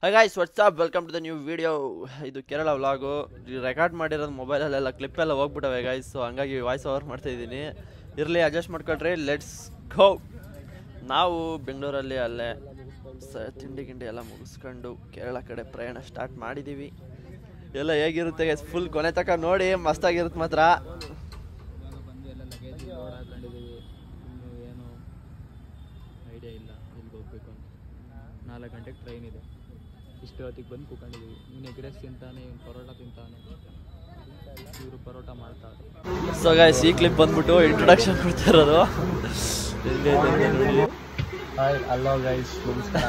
Hi guys, what's up? Welcome to the new video. ಇದು Kerala vlog record ಮಾಡಿರೋದು ಮೊಬೈಲಲ್ಲೆಲ್ಲ clip ಎಲ್ಲ ಹೋಗ್ಬಿಟ್ಟವೆ guys. So ಹಂಗಾಗಿ voice over ಮಾಡ್ತಾ ಇದ್ದೀನಿ. ಇರಲಿ, ಅಡ್ಜಸ್ಟ್ ಮಾಡ್ಕೊಳ್ರಿ. Let's go. ನಾವು ಬೆಂಗಳೂರಲ್ಲಿ ಅಲ್ಲೇ ತಿಂಡಿ ಗಿಂಡಿ ಎಲ್ಲ ಮುಗಿಸ್ಕೊಂಡು ಕೇರಳ ಕಡೆ ಪ್ರಯಾಣ ಸ್ಟಾರ್ಟ್ ಮಾಡಿದ್ದೀವಿ. ಎಲ್ಲ ಹೇಗಿರುತ್ತೆ ಗೈಸ್, ಫುಲ್ ಕೊನೆ ತನಕ ನೋಡಿ, ಮಸ್ತಾಗಿರುತ್ತೆ ಮಾತ್ರ. ಐಡಿಯಾ ಇಲ್ಲ ಎಲ್ಲಿಗೆ ಹೋಗ್ಬೇಕು ಅಂತ. 4 ಗಂಟೆಗೆ ಟ್ರೈನ್ ಇದೆ. ಇಷ್ಟು ಹೊತ್ತಿಗೆ ಬಂದು ಕೂತ್ಕೊಂಡಿದ್ದೀವಿ. ಇವ್ನು ಎಗ್ ರೈಸ್ ತಿಂತಾನೆ, ಇವ್ನು ಪರೋಟ ತಿಂತಾನೆ, ಇವರು ಪರೋಟ ಮಾಡ್ತಾರೆ. ಸೊ ಗೈಸ್, ಈ ಕ್ಲಿಪ್ ಬಂದ್ಬಿಟ್ಟು ಇಂಟ್ರೊಡಕ್ಷನ್ ಕೊಡ್ತಾ ಇರೋದು. ಹಾಯ್, ಹಲೋ ಗೈಸ್, ನಮಸ್ಕಾರ.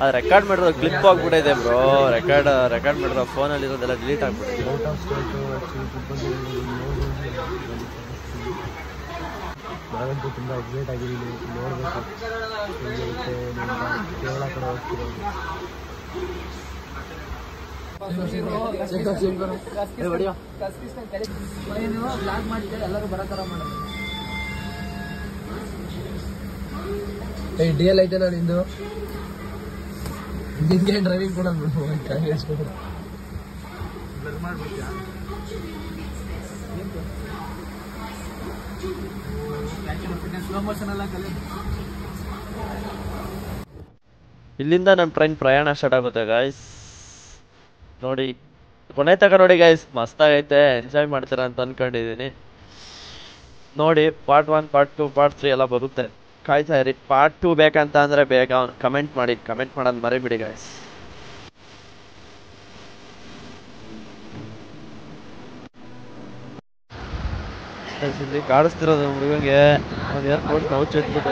ಅದು ರೆಕಾರ್ಡ್ ಮಾಡಿರೋ ಕ್ಲಿಪ್ ಹೋಗ್ಬಿಟ್ಟಿದೆ ಬ್ರೋ. ರೆಕಾರ್ಡ್ ಮಾಡಿರೋ ಫೋನಲ್ಲಿರೋದೆಲ್ಲ ಡಿಲೀಟ್ ಆಗ್ಬಿಟ್ಟಿದೆ. ನಾವಂತೂ ತುಂಬ ಎಕ್ಸೈಟ್ ಆಗಿದ್ದೀವಿ, ನೋಡಬೇಕು ಹೇಗಿರುತ್ತೆ. ಕೇರಳ ಕಡೆ ಹೋಗ್ತಿರೋದು. ಎಲ್ಲರೂ ಬರಕರ ಮಾಡೋದು. ಡಿ ಎಲ್ ಐತೆ ನಾನು ಇಂದು ನಿಂಗೆ ಡ್ರೈವಿಂಗ್ ಕೂಡ ಇಲ್ಲಿಂದ ನಮ್ಮ ಟ್ರೈನ್ ಪ್ರಯಾಣ ಸ್ಟಾರ್ಟ್ ಆಗುತ್ತೆ ಗೈಸ್. ನೋಡಿ, ಕೊನೆ ತನಕ ನೋಡಿ ಗೈಸ್, ಮಸ್ತಾಗೈತೆ. ಎಂಜಾಯ್ ಮಾಡ್ತೀರಾ ಅಂತ ಅಂದ್ಕೊಂಡಿದ್ದೀನಿ. ನೋಡಿ, ಪಾರ್ಟ್ 1, ಪಾರ್ಟ್ 2, ಪಾರ್ಟ್ 3 ಎಲ್ಲ ಬರುತ್ತೆ. ಕಾಯ್ತಾ ಇರಿ. ಪಾರ್ಟ್ 2 ಬೇಕಂತ ಅಂದರೆ ಬೇಗ ಕಮೆಂಟ್ ಮಾಡೋದು ಮರಿಬಿಡಿ ಗೈಸ್. ಇಲ್ಲಿ ಕಾಡಿಸ್ತಿರೋದು ಹುಡುಗಂಗೆ ಒಂದು ಏರ್ಪೋರ್ಟ್ ಕೌಚ್ ಎತ್ಬಿಟ್ಟು.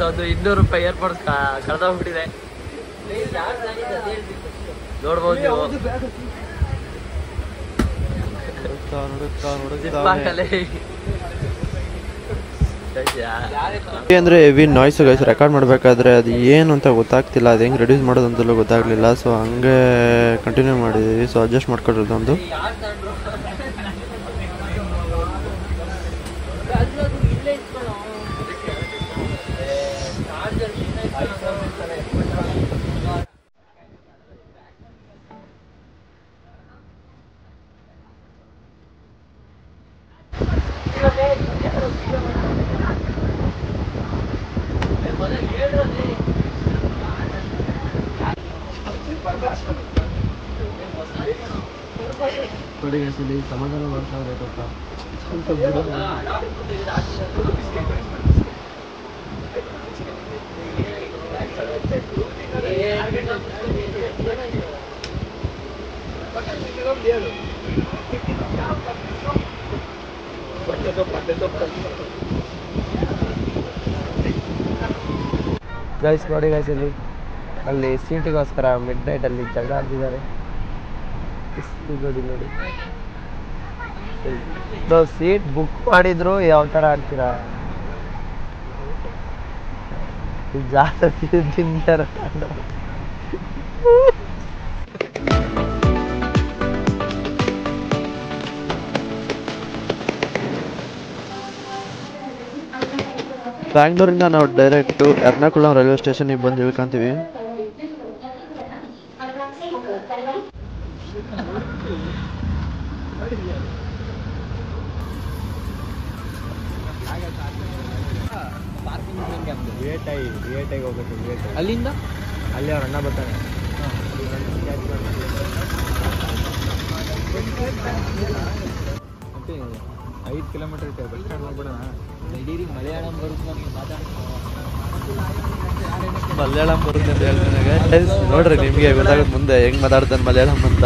ಒಂದು 200 ರೂಪಾಯಿ ಏರ್ಪೋರ್ಟ್ ಕಳೆದೋಗ್ಬಿಟ್ಟಿದೆ. ನೋಡ್ಬೋದು ನೀವು. ಅಂದರೆ ಹೆವಿ ನಾಯ್ಸ್ ಗೈಸ್. ರೆಕಾರ್ಡ್ ಮಾಡಬೇಕಾದ್ರೆ ಅದು ಏನು ಅಂತ ಗೊತ್ತಾಗ್ತಿಲ್ಲ, ಅದು ಹೆಂಗೆ ರೆಡ್ಯೂಸ್ ಮಾಡೋದು ಅಂತಲೂ ಗೊತ್ತಾಗಲಿಲ್ಲ. ಸೊ ಹಂಗೆ ಕಂಟಿನ್ಯೂ ಮಾಡಿದ್ದೀವಿ. ಸೊ ಅಡ್ಜಸ್ಟ್ ಮಾಡ್ಕೊಂಡಿರೋದೊಂದು. ನೋಡಿ ಗೈಸ್, ಇಲ್ಲಿ ಸಮಾಧಾನ ಮಾಡ್ತಾರೆ ಪಾಪ. ಗೈಸ್ ನೋಡಿ ಗೈಸ್, ಅಲ್ಲಿ ಸೀಟಿಗೋಸ್ಕರ ಮಿಡ್ ನೈಟಲ್ಲಿ ಜಗಳ ಆಡ್ತಿದ್ದಾರೆ. ನೋಡಿ, ನಾವು ಸೀಟ್ ಬುಕ್ ಮಾಡಿದ್ರು ಯಾವ ಥರ ಆಡ್ತೀರಾ? ಜಾಸ್ತಿ ತಿಂತಾರ. ಬ್ಯಾಂಗ್ಳೂರಿಂದ ನಾವು ಡೈರೆಕ್ಟು ಎರ್ನಾಕುಳಂ ರೈಲ್ವೆ ಸ್ಟೇಷನ್ಗೆ ಬಂದು ಇಳ್ಕೊಂತೀವಿ. ವಿಐಟಿಗೆ ಹೋಗ್ಬೇಕು. ಅಲ್ಲಿಂದ ಅಲ್ಲಿ ಅವ್ರ ಅಣ್ಣ ಬರ್ತಾನೆ. 5 ಕಿಲೋಮೀಟರ್ ಐತೆ. ಬಸ್ ಸ್ಟ್ಯಾಂಡ್ ಹೋಗ್ಬಿಡೋಣ. ನಡೀರಿ, ಮಲಯಾಳಂ ಬರುತ್ತೆ ನಮಗೆ ಮಲಯಾಳಂ ಬರುತ್ತೆ ಅಂತ ಹೇಳ್ತಾನೆ. ನೋಡ್ರಿ, ನಿಮಗೆ ಗೊತ್ತಾಗುತ್ತೆ ಮುಂದೆ ಹೆಂಗೆ ಮಾತಾಡ್ತಾನೆ ಮಲಯಾಳಂ ಅಂತ.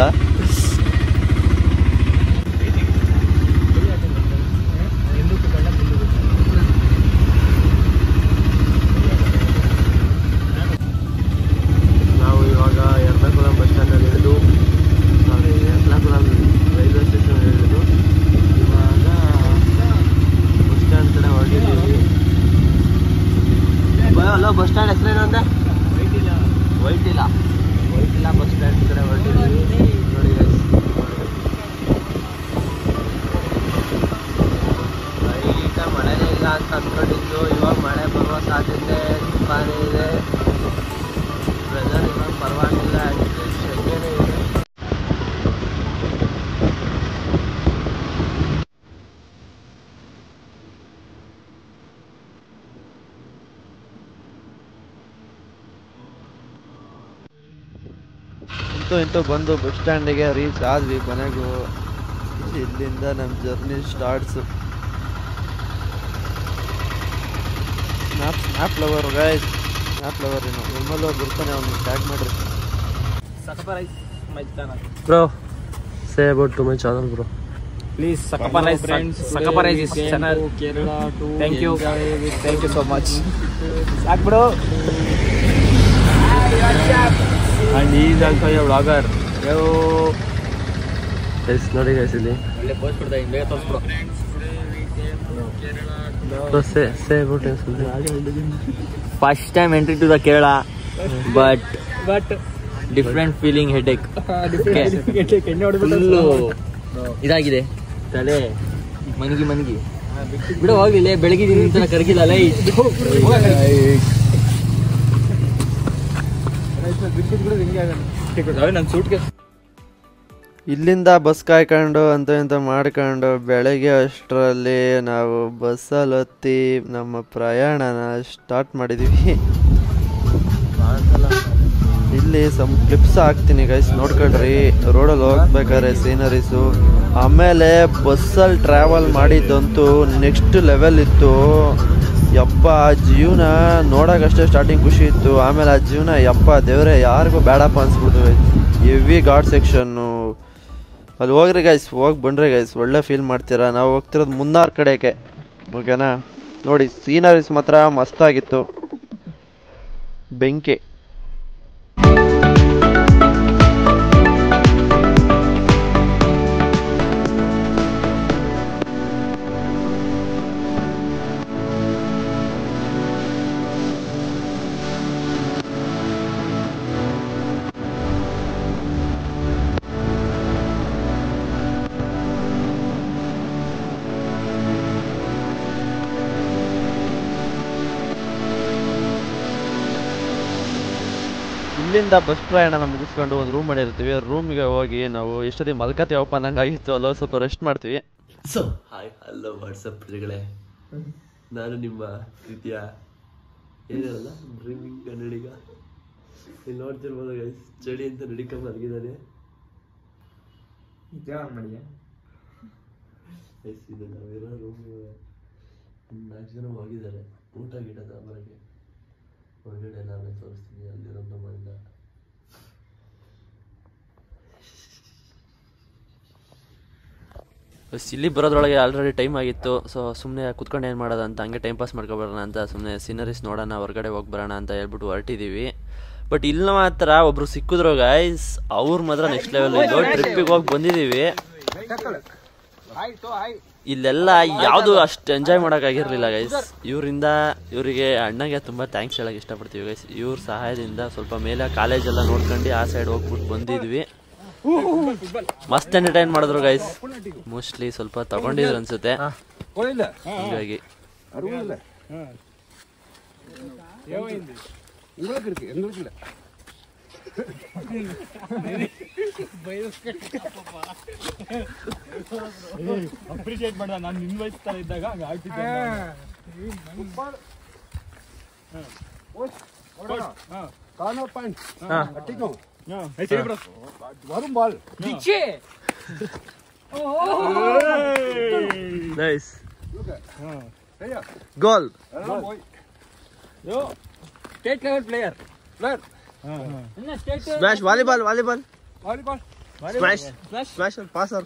ನಾವು ಇವಾಗ ಎರ್ನಾಕುಳಂ ಬಸ್ ಸ್ಟ್ಯಾಂಡಲ್ಲಿ ಇಳಿದು, ಎರ್ನಾಕುಳಂ ರೈಲ್ವೆ ಸ್ಟೇಷನ್ ಇಳಿದು ಇವಾಗ ಬಸ್ ಸ್ಟ್ಯಾಂಡ್ ಕಡೆ ಹೊರಟಿದ್ದೀವಿ. ಅಲ್ಲ, ಬಸ್ ಸ್ಟ್ಯಾಂಡ್ ಹೆಸರೇನು ಅಂದೆ? ವೈಟಿಲ ಬಸ್ ಸ್ಟ್ಯಾಂಡ್ ಕಡೆ ಹೊರಟಿದ್ದೀವಿ. ನೋಡಿ ಗೈಸ್, ಇಲ್ಲ ಅಂತ ಅಂದ್ಕೊಂಡಿದ್ದು. ಇವಾಗ ಮಳೆ ಬರುವ ಸಾಧ್ಯತೆ ತುಂಬಾನೇ ಇದೆ. ವೆದರ್ ಇವಾಗ ಪರವಾಗಿಲ್ಲ, ಸೆಕೆನೇ ಇದೆ. ಇಂತೂ ಬಂದು ಬಸ್ ಸ್ಟ್ಯಾಂಡಿಗೆ ರೀಚ್ ಆದ್ವಿ ಕೊನೆಗೂ. ಇಲ್ಲಿಂದ ನಮ್ಮ journey starts. Snap lover guys, snap lover ಏನು ನಿಮ್ಮಲ್ಲೂ ಬರ್ತಾನೆ ಅವ್ನು ಟ್ಯಾಗ್ ಮಾಡ್ರಿ. Bro, say about to my channel, bro. Please subscribe this channel. Kerala to Thank you so much. Sak bro. And he is also a vlogger. Yo. Guys, ನೋಡಿ guys ಇಲ್ಲಿ. ಒಳ್ಳೆ post ಕೊಡ್ತಾ ಇದ್ದೀನಿ, ಬೇಗ ತೋರಿಸ್ಬಿಡು. Bro, say about something. First time entry to the Kerala, but different feeling headache. ಇದಾಗಿದೆ ತಲೆ ಮನಗಿ ಬಿಡು ಹೋಗ್ಲಿಲ್ಲ. ಬೆಳಗಿದ್ದೀನಿ ಅಂತ ಕರಗಿಲ್ಲ ಲೈಟ್. ನನ್ನ ಸೂಟ್ಗೆ ಇಲ್ಲಿಂದ ಬಸ್ ಕಾಯ್ಕೊಂಡು ಅಂತ ಇಂತ ಮಾಡ್ಕೊಂಡು ಬೆಳಗ್ಗೆ ಅಷ್ಟರಲ್ಲಿ ನಾವು ಬಸ್ಸಲ್ಲಿ ಹತ್ತಿ ನಮ್ಮ ಪ್ರಯಾಣನ ಸ್ಟಾರ್ಟ್ ಮಾಡಿದ್ದೀವಿ. ಇಲ್ಲಿ ಸಮ್ ಕ್ಲಿಪ್ಸ್ ಹಾಕ್ತೀನಿ ಗೈಸ್, ನೋಡ್ಕೊಳ್ರಿ. ರೋಡಲ್ಲಿ ಹೋಗ್ಬೇಕಾದ್ರೆ ಸೀನರೀಸು. ಆಮೇಲೆ ಬಸ್ಸಲ್ಲಿ ಟ್ರಾವೆಲ್ ಮಾಡಿದ್ದಂತೂ ನೆಕ್ಸ್ಟ್ ಲೆವೆಲ್ ಇತ್ತು. ಯಪ್ಪ ಜೀವನ ನೋಡೋಕ್ಕಷ್ಟೇ ಸ್ಟಾರ್ಟಿಂಗ್ ಖುಷಿ ಇತ್ತು. ಆಮೇಲೆ ಆ ಜೀವನ ಯಪ್ಪ ದೇವರೇ ಯಾರಿಗೂ ಬೇಡಪ್ಪ ಅನ್ಸ್ಬಿಡ್ತು. ಹೆವಿ ಘಾಟ್ ಸೆಕ್ಷನ್ನು ಅಲ್ಲಿ ಹೋಗ್ರಿ ಗೈಸ್, ಹೋಗಿ ಬನ್ರಿ ಗೈಸ್, ಒಳ್ಳೆ ಫೀಲ್ ಮಾಡ್ತೀರಾ. ನಾವು ಹೋಗ್ತಿರೋದು ಮುನ್ನಾರ್ ಕಡೆಗೆ, ಓಕೆನಾ. ನೋಡಿ ಸೀನರೀಸ್ ಮಾತ್ರ ಮಸ್ತಾಗಿತ್ತು, ಬೆಂಕಿ. ಇಲ್ಲಿಂದ ಬಸ್ ಪ್ರಯಾಣನ ಮುಗಿಸ್ಕೊಂಡು ಒಂದು ರೂಮ್ ಮಾಡಿರ್ತೀವಿ. ರೂಮಿಗೆ ಹೋಗಿ ನಾವು ಎಷ್ಟೊತ್ತಿಗೆ ಮಲ್ಕತ್ತೀವಪ್ಪ ಅನ್ನಂಗೆ ಆಗಿತ್ತು. ಅಲ್ಲ ಸ್ವಲ್ಪ ರೆಸ್ಟ್ ಮಾಡ್ತೀವಿ. ಸೊ ಹಾಯ್ ಹಲೋ ವಾಟ್ಸಪ್ ಪ್ರಜೆಗಳೇ, ನಾನು ನಿಮ್ಮ ಪ್ರೀತಿಯ ಏನಲ್ಲ ಡ್ರೀಮಿಂಗ್ ಕನ್ನಡಿಗ. ಇಲ್ಲಿ ನೋಡ್ತಿರ್ಬೋದು ಗೈಸ್, ಚಳಿ ಅಂತ ನಡಿಕೊಂಡ್ ಮಲಗಿದ್ದಾನೆ. ಇದು ನಾವಿರೋ ರೂಮ್ 4 ಜನ ಹೋಗಿದ್ದಾರೆ ಊಟ ಗೀಟ ತಗೊಳಕ್ಕೆ. ಹೊರಗಡೆ ಎಲ್ಲ ತೋರಿಸ್ತೀನಿ ಅಲ್ಲಿರೋ ಮನೆಯಿಂದ. ಇಲ್ಲಿ ಬರೋದ್ರೊಳಗೆ ಆಲ್ರೆಡಿ ಟೈಮ್ ಆಗಿತ್ತು. ಸೊ ಸುಮ್ಮನೆ ಕೂತ್ಕೊಂಡು ಏನು ಮಾಡೋದು ಅಂತ ಹಂಗೆ ಟೈಮ್ ಪಾಸ್ ಮಾಡ್ಕೊಬರೋಣ ಅಂತ ಸುಮ್ಮನೆ ಸೀನರೀಸ್ ನೋಡೋಣ, ಹೊರಗಡೆ ಹೋಗಿ ಬರೋಣ ಅಂತ ಹೇಳ್ಬಿಟ್ಟು ಹೊರಟಿದ್ದೀವಿ. ಬಟ್ ಇಲ್ಲಿ ಮಾತ್ರ ಒಬ್ರು ಸಿಕ್ಕಿದ್ರು ಗೈಸ್, ಅವ್ರು ಮಾತ್ರ ನೆಕ್ಸ್ಟ್ ಲೆವೆಲ್. ಇದು ಟ್ರಿಪ್ಪಿಗೆ ಹೋಗಿ ಬಂದಿದ್ದೀವಿ. ಇಲ್ಲೆಲ್ಲ ಯಾವುದು ಅಷ್ಟು ಎಂಜಾಯ್ ಮಾಡೋಕ್ಕಾಗಿರಲಿಲ್ಲ ಗೈಸ್. ಇವರಿಗೆ ಅಣ್ಣಗೆ ತುಂಬ ಥ್ಯಾಂಕ್ಸ್ ಹೇಳೋಕೆ ಇಷ್ಟಪಡ್ತೀವಿ ಗೈಸ್. ಇವ್ರ ಸಹಾಯದಿಂದ ಸ್ವಲ್ಪ ಮೇಲೆ ಕಾಲೇಜೆಲ್ಲ ನೋಡ್ಕೊಂಡು ಆ ಸೈಡ್ ಹೋಗ್ಬಿಟ್ಟು ಬಂದಿದ್ವಿ. ಮಸ್ತ್ ಎಂಟರ್ಟೈನ್ ಮಾಡಿದ್ರು ಗೈಸ್. ಮೋಸ್ಟ್ಲಿ ಸ್ವಲ್ಪ ತಗೊಂಡಿದ್ರು ಅನ್ಸುತ್ತೆ, ಹೀಗಾಗಿ ಅಪ್ರಿಶಿಯೇಟ್ ಮಾಡ. ನಾನು ನಿನ್ನ ವಯಸ್ಸು ಇದ್ದಾಗ ಹಂಗೆ ಆಗ್ತಿದ್ದೆ. Nice goal. State level player. Smash volleyball smash smash passer.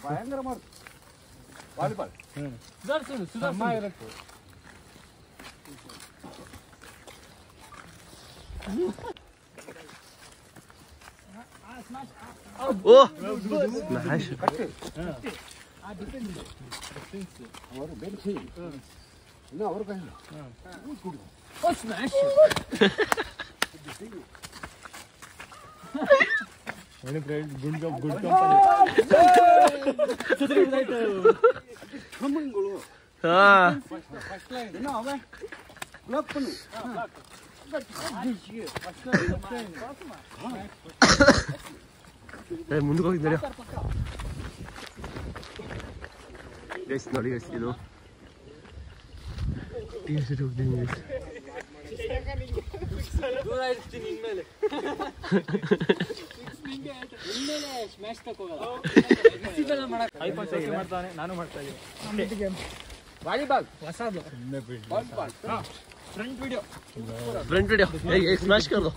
ಭಯಂಕರ ಮಾಡು ವಾಲಿಬಾಲ್. ಓ ಸ್ಮ್ಯಾಶ್. ಅವರು ಬೆಂಚಿ ಇನ್ನು ಅವರು ಕೈ ಸ್ಮ್ಯಾಶ್. ಮುಂದಕ್ಕೆ ಹೋಗಿದ್ದಾರೆ ಗೈಸ್. ನೋಡಿ ಗೈಸ್, ಇದು ಟೀ ಎಸ್ಟೇಟ್ ಹೋಗ್ತೀನಿ ಗೈಸ್. ನಾನು ಮಾಡ್ತಾ ಫ್ರಂಟ್ ವಿಡಿಯೋ ಸ್ಮ್ಯಾಶ್ ಕರ್ ದೋ.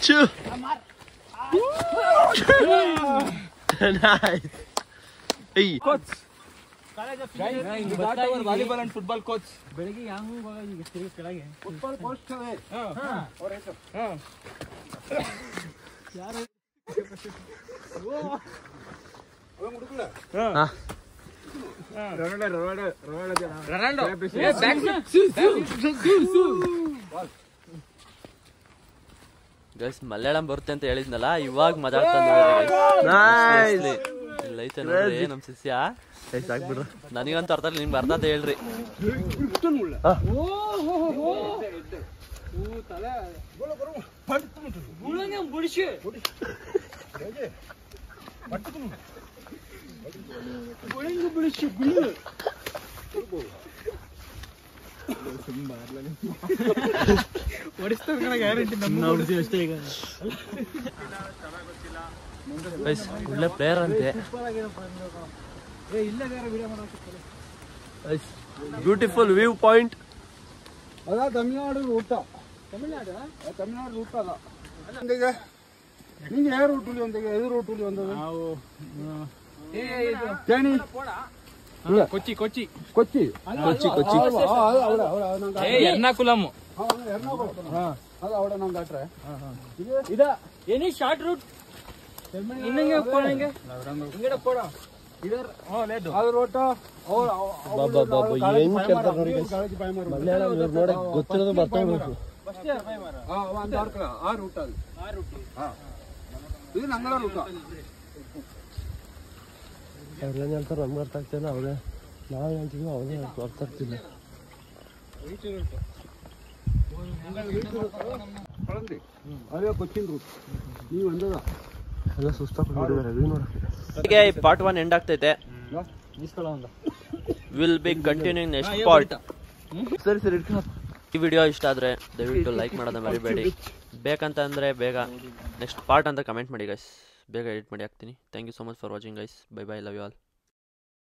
ಚು ನೈಸ್. ಏಯ್ ವಾಲಿಬಾಲ್ ಅಂಡ್ ಫುಟ್ಬಾಲ್ ಕೋಚ್. ಬೆಳಿಗ್ಗೆ ಈಗ ಕೆಳಗೆ ಫುಟ್ಬಾಲ್ ಕೋಚ್ ಯಾರು ಗೈಸ್ ಮಲಯಾಳಂ ಬರುತ್ತೆ ಅಂತ ಹೇಳಿದ್ನಲ್ಲ, ಇವಾಗ ಮಾತಾಡ್ತಾ ಐತೆ ನೋಡ್ರಿ ನಮ್ ಶಿಷ್ಯ. ಸಾಕ್ಬಿಡ್ರ, ನನಗಂತೂ ಅರ್ಥ ಇಲ್ಲ, ನಿಮ್ಗೆ ಅರ್ಥ ಅಂತ ಹೇಳ್ರಿ. ಒಳ್ಳೆ ಪ್ಲೇಯರ್ ಅಂತೆ. Beautiful view point. ಅದ ತಮಿಳ್ನಾಡು ರೂಟ. ತಮಿಳ್ನಾಡು ರೂಟ್ ಅದ. ನಿಂಗೆ ಯಾವ ರೂಟಲ್ಲಿ ಒಂದಿಗೆ ಎದು ರೂಟಲ್ಲಿ ಒಂದದು ತೇಣಿ ಕೊಚ್ಚಿ ಕೊಚ್ಚಿ ಕೊಚ್ಚಿ ಎರ್ನಾಕುಲಂ ಅದು ಅವಡ ನಂಗೆ ಅಟ್ರೆ ಇದ ಎನಿ ಶಾರ್ಟ್ ರೂಟ್ ಇನ್ನಂಗೆ ಹೋಗೋಣಂಗೆ ಇಂಗಡ ಪೋಡ ಇದರ ಲೇದು ಅದು ರೂಟ ಮಲಯಾಳಂ ನೋಡಕ್ ಗೊತ್ತಿರೋದು ಬರ್ತಾಬೇಕು. ಒಂದು ಆ ರೂಟ್ ಅದು. ಇದು ನಂಗಳ ರೂಟ. ಅವ್ರೇನು ಹೇಳ್ತಾರೆ ನಮ್ಗೆ ಅರ್ಥ ಆಗ್ತಿಲ್ಲ, ಅವ್ರೆ ನಾವು ಹೇಳ್ತೀವಿ ಅವ್ರೇ ಅರ್ಥ ಆಗ್ತಿಲ್ಲ. ಅದೇ ಕೊಚ್ಚಿನ ರೂಟ್ ನೀವು ಅಂದದ ಎಲ್ಲ ಸುಸ್ತಾಗ್ಬಿಟ್ಟಿದ್ದಾರೆ. ಇದು ನೋಡ, ಹೀಗೆ ಪಾರ್ಟ್ 1 ಎಂಡ್ ಆಗ್ತೈತೆ. Will be continuing next part. ಸರಿ ಸರಿ ಇಟ್ಕೊ. ಈ ವಿಡಿಯೋ ಇಷ್ಟ ಆದರೆ ದಯವಿಟ್ಟು ಲೈಕ್ ಮಾಡೋದನ್ನ ಮರಿಬೇಡಿ. ಬೇಕಂತ ಅಂದರೆ ಬೇಗ ನೆಕ್ಸ್ಟ್ ಪಾರ್ಟ್ ಅಂತ ಕಮೆಂಟ್ ಮಾಡಿ ಗೈಸ್. ಬೇಗ ಎಡಿಟ್ ಮಾಡಿ ಹಾಕ್ತೀನಿ. Thank you so much for watching guys. Bye bye, love you all.